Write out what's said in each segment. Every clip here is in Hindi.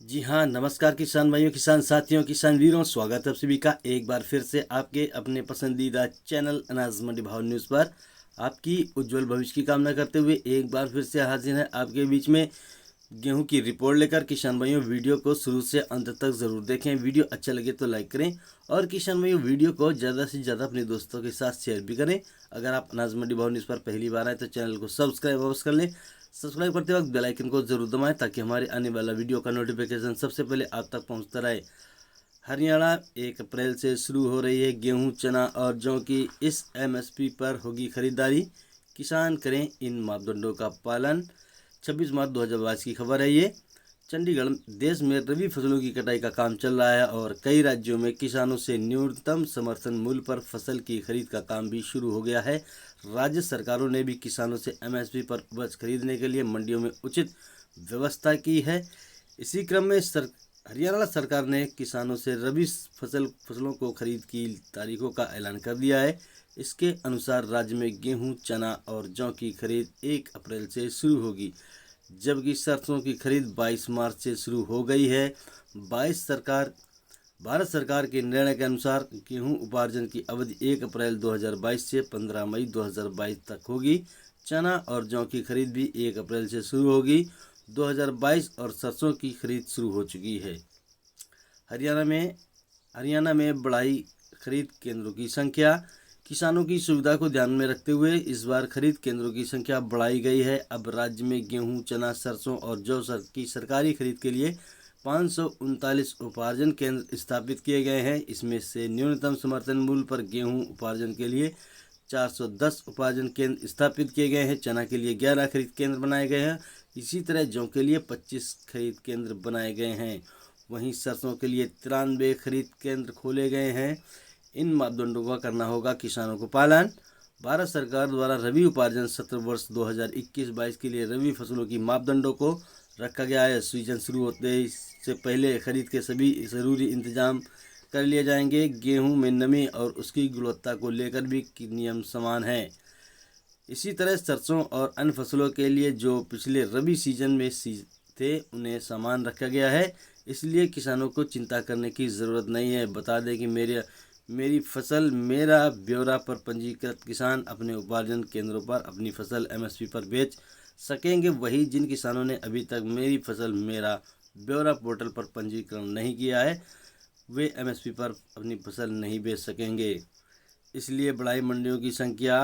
जी हाँ, नमस्कार किसान भाइयों, किसान साथियों, किसान वीरों, स्वागत है आप सभी का एक बार फिर से आपके अपने पसंदीदा चैनल अनाज मंडी भाव न्यूज़ पर। आपकी उज्जवल भविष्य की कामना करते हुए एक बार फिर से हाजिर है आपके बीच में गेहूं की रिपोर्ट लेकर। किसान भाइयों, वीडियो को शुरू से अंत तक ज़रूर देखें। वीडियो अच्छा लगे तो लाइक करें और किसान भाइयों, वीडियो को ज़्यादा से ज़्यादा अपने दोस्तों के साथ शेयर भी करें। अगर आप अनाज मंडी भाव न्यूज़ पर पहली बार आए तो चैनल को सब्सक्राइब अवश्य कर लें। सब्सक्राइब करते वक्त बेल आइकन को जरूर दबाएं ताकि हमारे आने वाला वीडियो का नोटिफिकेशन सबसे पहले आप तक पहुंचता रहे। हरियाणा 1 अप्रैल से शुरू हो रही है गेहूं, चना और जौ की। इस एमएसपी पर होगी खरीदारी, किसान करें इन मापदंडों का पालन। 26 मार्च 2022 की खबर है ये। चंडीगढ़ देश में रबी फसलों की कटाई का काम चल रहा है और कई राज्यों में किसानों से न्यूनतम समर्थन मूल्य पर फसल की खरीद का काम भी शुरू हो गया है। राज्य सरकारों ने भी किसानों से एमएसपी पर उपज खरीदने के लिए मंडियों में उचित व्यवस्था की है। इसी क्रम में हरियाणा सरकार ने किसानों से रबी फसलों को खरीद की तारीखों का ऐलान कर दिया है। इसके अनुसार राज्य में गेहूं, चना और जौ की खरीद 1 अप्रैल से शुरू होगी, जबकि सरसों की खरीद 22 मार्च से शुरू हो गई है। भारत सरकार के निर्णय के अनुसार गेहूं उपार्जन की अवधि 1 अप्रैल 2022 से 15 मई 2022 तक होगी। चना और जौ की खरीद भी 1 अप्रैल से शुरू होगी। 2022 और सरसों की खरीद शुरू हो चुकी है। हरियाणा में बढ़ाई खरीद केंद्रों की संख्या। किसानों की सुविधा को ध्यान में रखते हुए इस बार खरीद केंद्रों की संख्या बढ़ाई गई है। अब राज्य में गेहूं, चना, सरसों और जौ की सरकारी खरीद के लिए 539 उपार्जन केंद्र स्थापित किए गए हैं। इसमें से न्यूनतम समर्थन मूल्य पर गेहूं उपार्जन के लिए 410 उपार्जन केंद्र स्थापित किए गए हैं। चना के लिए 11 खरीद केंद्र बनाए गए हैं। इसी तरह जौ के लिए 25 खरीद केंद्र बनाए गए हैं। वहीं सरसों के लिए 93 खरीद केंद्र खोले गए हैं। इन मापदंडों का करना होगा किसानों को पालन। भारत सरकार द्वारा रबी उपार्जन सत्र वर्ष 2021-22 के लिए रबी फसलों की मापदंडों को रखा गया है। सीजन शुरू होते से पहले खरीद के सभी ज़रूरी इंतजाम कर लिए जाएंगे। गेहूं में नमी और उसकी गुणवत्ता को लेकर भी नियम समान हैं। इसी तरह सरसों और अन्य फसलों के लिए जो पिछले रबी सीजन में थे, उन्हें समान रखा गया है। इसलिए किसानों को चिंता करने की ज़रूरत नहीं है। बता दें कि मेरी फसल मेरा ब्यौरा पर पंजीकृत किसान अपने उपार्जन केंद्रों पर अपनी फसल एमएसपी पर बेच सकेंगे। वही जिन किसानों ने अभी तक मेरी फसल मेरा ब्यौरा पोर्टल पर पंजीकरण नहीं किया है, वे एमएसपी पर अपनी फसल नहीं बेच सकेंगे। इसलिए बढ़ाई मंडियों की संख्या।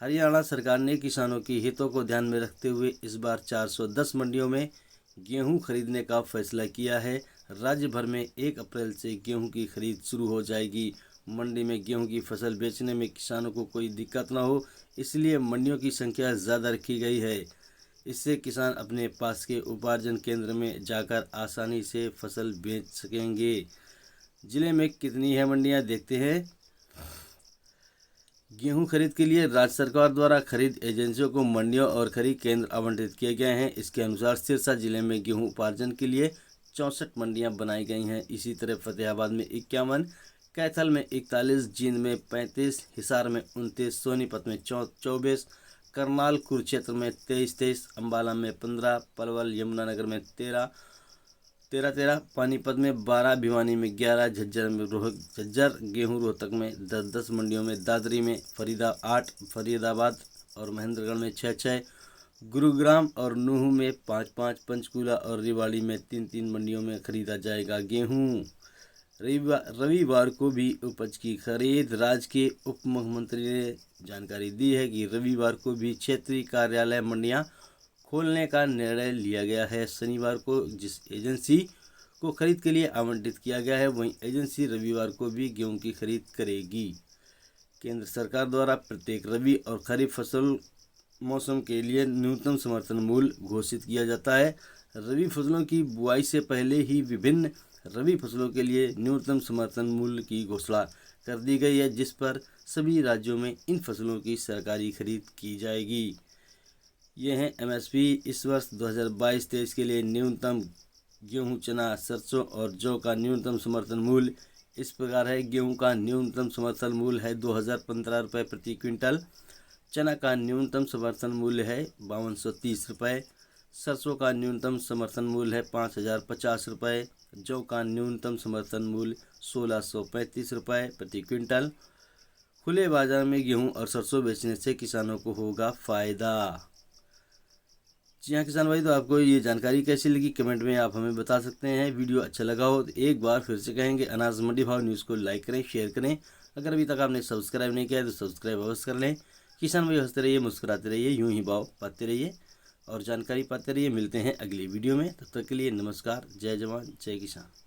हरियाणा सरकार ने किसानों के हितों को ध्यान में रखते हुए इस बार 410 मंडियों में गेहूं खरीदने का फैसला किया है। राज्य भर में 1 अप्रैल से गेहूं की खरीद शुरू हो जाएगी। मंडी में गेहूं की फसल बेचने में किसानों को कोई दिक्कत न हो, इसलिए मंडियों की संख्या ज़्यादा रखी गई है। इससे किसान अपने पास के उपार्जन केंद्र में जाकर आसानी से फसल बेच सकेंगे। जिले में कितनी है मंडियां, देखते हैं। गेहूं खरीद के लिए राज्य सरकार द्वारा खरीद एजेंसियों को मंडियों और खरीद केंद्र आवंटित किए गए हैं। इसके अनुसार सिरसा जिले में गेहूं उपार्जन के लिए 64 मंडियां बनाई गई हैं। इसी तरह फतेहाबाद में 51, कैथल में 41, जींद में 35, हिसार में 29, सोनीपत में 24, करनाल कुरुक्षेत्र में 23, अम्बाला में 15, पलवल यमुनानगर में 13, पानीपत में 12, भिवानी में 11, झज्जर गेहूं रोहतक में 10 मंडियों में, दादरी में 8, फरीदाबाद और महेंद्रगढ़ में 6, गुरुग्राम और नूह में 5, पंचकूला और रेवाड़ी में 3 मंडियों में खरीदा जाएगा गेहूं। रविवार को भी उपज की खरीद। राज्य के उप मुख्यमंत्री ने जानकारी दी है कि रविवार को भी क्षेत्रीय कार्यालय मंडियां खोलने का निर्णय लिया गया है। शनिवार को जिस एजेंसी को खरीद के लिए आवंटित किया गया है, वहीं एजेंसी रविवार को भी गेहूं की खरीद करेगी। केंद्र सरकार द्वारा प्रत्येक रबी और खरीफ फसल मौसम के लिए न्यूनतम समर्थन मूल्य घोषित किया जाता है। रबी फसलों की बुआई से पहले ही विभिन्न रबी फसलों के लिए न्यूनतम समर्थन मूल्य की घोषणा कर दी गई है, जिस पर सभी राज्यों में इन फसलों की सरकारी खरीद की जाएगी। ये हैं एमएसपी इस वर्ष 2022-23 के लिए। न्यूनतम गेहूं, चना, सरसों और जौ का न्यूनतम समर्थन मूल्य इस प्रकार है। गेहूं का न्यूनतम समर्थन मूल्य है 2015 रुपये प्रति क्विंटल। चना का न्यूनतम समर्थन मूल्य है 5230 रुपये। सरसों का न्यूनतम समर्थन मूल्य है 5,050 रुपये। जौ का न्यूनतम समर्थन मूल्य 1,635 रुपये प्रति क्विंटल। खुले बाजार में गेहूं और सरसों बेचने से किसानों को होगा फायदा। जी हाँ किसान भाई, तो आपको ये जानकारी कैसी लगी कमेंट में आप हमें बता सकते हैं। वीडियो अच्छा लगा हो तो एक बार फिर से कहेंगे, अनाज मंडी भाव न्यूज़ को लाइक करें, शेयर करें। अगर अभी तक आपने सब्सक्राइब नहीं किया है तो सब्सक्राइब अवश्य कर लें। किसान भाई हंसते रहिए, मुस्कुराते रहिए, यूं ही भाव पाते रहिए और जानकारी पाते रहिए। मिलते हैं अगली वीडियो में, तब तक के लिए नमस्कार। जय जवान जय किसान।